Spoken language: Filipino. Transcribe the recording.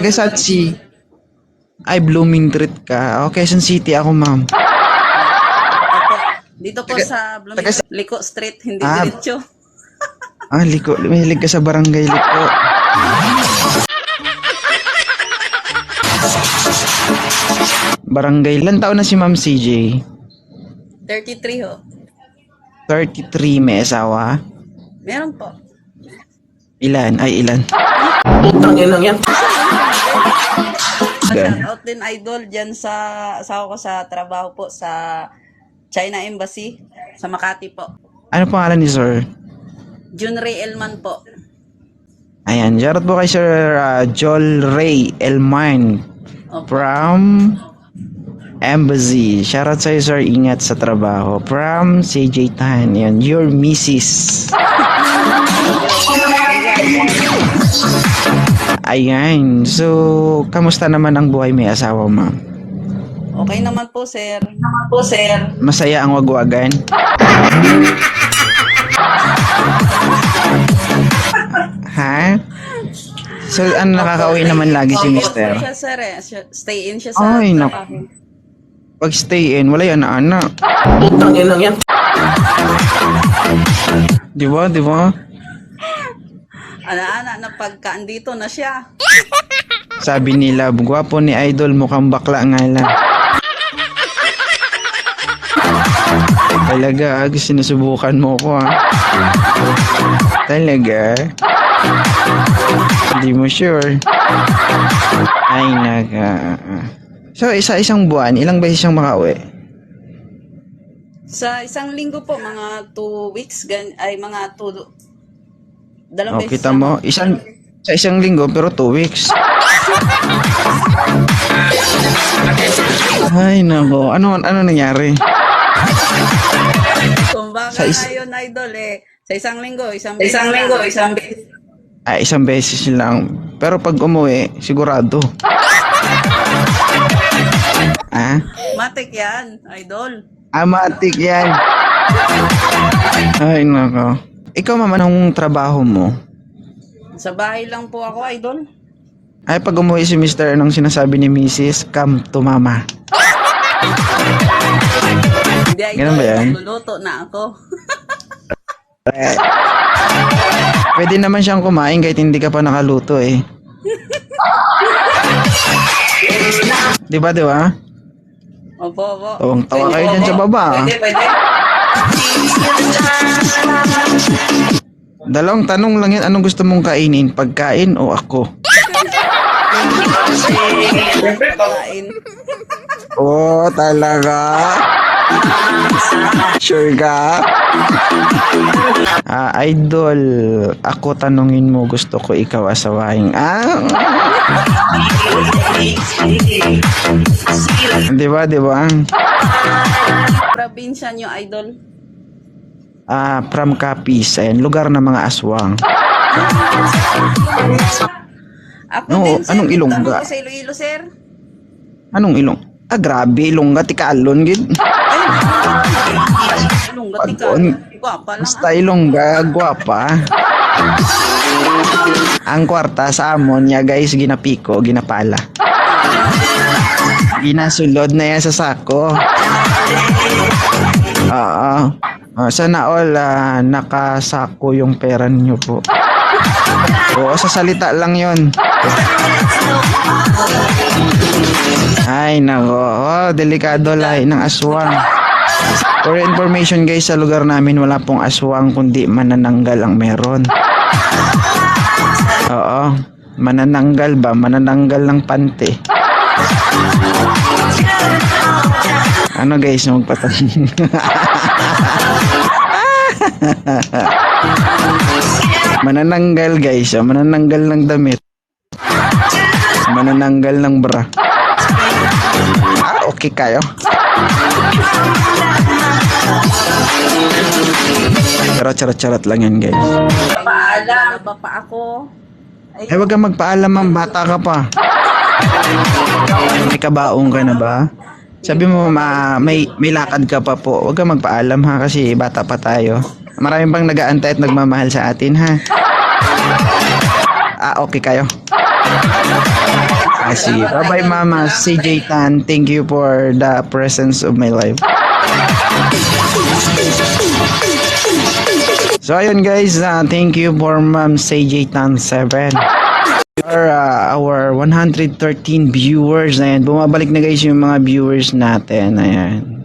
Gasatsi. Ay, Blooming Treat ka. O, Quezon City ako, ma'am. Opo. Dito po sa Blooming taga- Liko Street, hindi Ah. diretso. Ah, Liko. Mahilig ka sa barangay Liko. Barangay. Ilan taon na si Ma'am CJ? 33 ho. 33, may asawa. Meron po. Ilan? Ay, ilan? Shout out din idol dyan sa asawa ko sa trabaho po sa China Embassy sa Makati po. Ano pangalan ni Sir? Junray Elman po. Ayan, shoutout po kay Sir Joel Ray Elmine Opo. from Embassy. Shoutout sa'yo, Sir. Ingat sa trabaho. From CJ Tan. Yan, your missis. Ayan. So, kamusta naman ang buhay may asawa, ma'am? Okay naman po, sir. Masaya ang wagwagan? Ha? So, ano nakakauwi naman lagi si mister? Siya, sir, eh. Stay in siya sa Ay, trabaho. Pag stay in, wala yan anak. Di ba? Di ba? Ana-ana na pagka andito na siya. Sabi nila, gwapo ni Idol, mukhang bakla nga lang. Talaga, sinusubukan mo ko Talaga? Hindi mo sure. Ay, So, isa-isang buwan, ilang beses siyang makauwi? Sa isang linggo po, mga 2 weeks, ay mga 2 dalawang beses. Kita mo, sa isang linggo, pero 2 weeks. Ay, nako. Ano nangyari? Kung baka ngayon, idol, sa isang linggo, isang beses. Isang beses lang. Pero pag umuwi, sigurado. Matik yan, idol. Amatik yan. Ay, nako. Ikaw, mama, anong trabaho mo? Sa bahay lang po ako, idol. Ay, pag umuwi si Mr. Anong sinasabi ni Mrs. Come to mama. Hindi, idol. Ganun ba yan? Luluto na ako. Pwede naman siyang kumain kahit hindi ka pa nakaluto eh. Di ba? Opo. Tawang-tawa kayo dyan sa baba. Pwede. Dalawang tanong lang yan. Anong gusto mong kainin? Pagkain o ako? Kain. Oh, talaga? Sure ka? Idol, ako tanungin mo, gusto ko ikaw asawahin. Di ba? Probinsya nyo, idol. From Capiz, ayan, lugar ng mga aswang. Ako No, din, sir. anong Ilongga? Tama ko sa Iloilo, sir. Anong ilong? Grabe, Ilongga, tikalon, gid. Ilongga, tika. Guwapa lang. Basta Ilongga, gwapa. Ang kwarta sa amon niya, guys, ginapiko, ginapala. Ginasulod na yan sa sako. Oo. Sana all nakasako yung pera niyo po. Oo, sa salita lang yon. Ay, nako. Delikado lahi ng aswang. For information guys, sa lugar namin wala pong aswang kundi manananggal ang meron. Oo. Manananggal ba? Manananggal ng pante. Ano guys, magpatanong. Manananggal guys, manananggal ng damit. Manananggal ng bra. Okay kayo. Charot lang yan guys. Paalam. Ba pa ako? Ay, wag kang magpaalam, ma'am. Bata ka pa. May kabaong ka na ba? Sabi mo, may lakad ka pa po. Wag kang magpaalam ha, kasi bata pa tayo. Maraming pang nag-aantay at nagmamahal sa atin ha. Okay kayo. Sige. Bye-bye, Mama. CJ Tan, thank you for the presence of my life. So, ayun guys, thank you for Ma'am CJ Tan 7. Our 113 viewers. Ayan, bumabalik na guys yung mga viewers natin. Ayan.